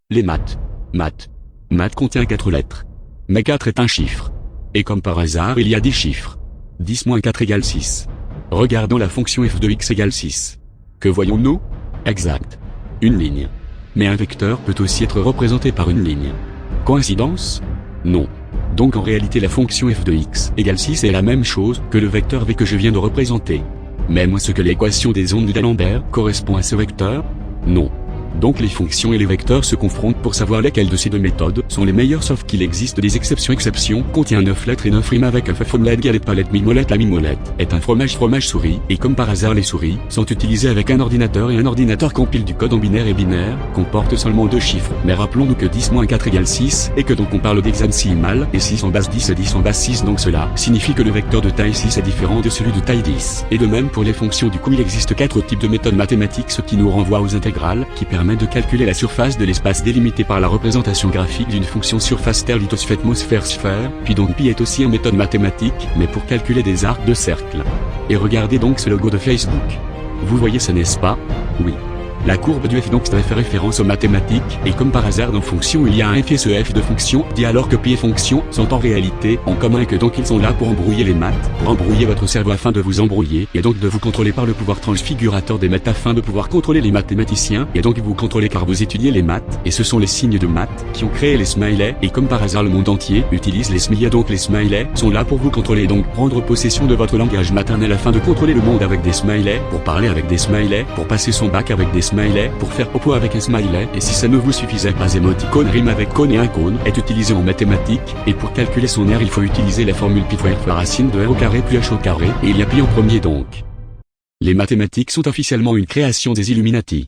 Les maths. Maths. Maths contient 4 lettres. Mais 4 est un chiffre. Et comme par hasard il y a 10 chiffres. 10 moins 4 égale 6. Regardons la fonction f de x égale 6. Que voyons-nous? Exact. Une ligne. Mais un vecteur peut aussi être représenté par une ligne. Coïncidence? Non. Donc en réalité la fonction f de x égale 6 est la même chose que le vecteur v que je viens de représenter. Mais est-ce que l'équation des ondes d'Alembert correspond à ce vecteur? Non. Donc les fonctions et les vecteurs se confrontent pour savoir lesquelles de ces deux méthodes sont les meilleures, sauf qu'il existe des exceptions. Exception contient 9 lettres et 9 rimes avec alpha omelette galette palette mimolette. La mimolette est un fromage souris, et comme par hasard les souris sont utilisées avec un ordinateur, et un ordinateur compile du code en binaire, et binaire comporte seulement 2 chiffres. Mais rappelons-nous que 10 moins 4 égale 6, et que donc on parle d'hexadécimal, et 6 en base 10 et 10 en base 6, donc cela signifie que le vecteur de taille 6 est différent de celui de taille 10. Et de même pour les fonctions. Du coup il existe 4 types de méthodes mathématiques, ce qui nous renvoie aux intégrales, qui permet de calculer la surface de l'espace délimité par la représentation graphique d'une fonction surface terre lithosphère atmosphère sphère, puis donc pi est aussi une méthode mathématique, mais pour calculer des arcs de cercle. Et regardez donc ce logo de Facebook. Vous voyez ça, n'est-ce pas? Oui. La courbe du f donc fait référence aux mathématiques, et comme par hasard dans fonction il y a un f, et ce f de fonction dit alors que pi et fonction sont en réalité en commun, et que donc ils sont là pour embrouiller les maths, pour embrouiller votre cerveau afin de vous embrouiller, et donc de vous contrôler par le pouvoir transfigurateur des maths afin de pouvoir contrôler les mathématiciens, et donc vous contrôlez car vous étudiez les maths, et ce sont les signes de maths qui ont créé les smileys, et comme par hasard le monde entier utilise les smileys, donc les smileys sont là pour vous contrôler, et donc prendre possession de votre langage maternel afin de contrôler le monde avec des smileys, pour parler avec des smileys, pour passer son bac avec des smileys, pour faire popo avec un smiley, et si ça ne vous suffisait pas, émoticône rime avec cône, et un cône est utilisé en mathématiques, et pour calculer son R il faut utiliser la formule pi fois la racine de r au carré plus h au carré, et il y a pi en premier donc. Les mathématiques sont officiellement une création des Illuminati.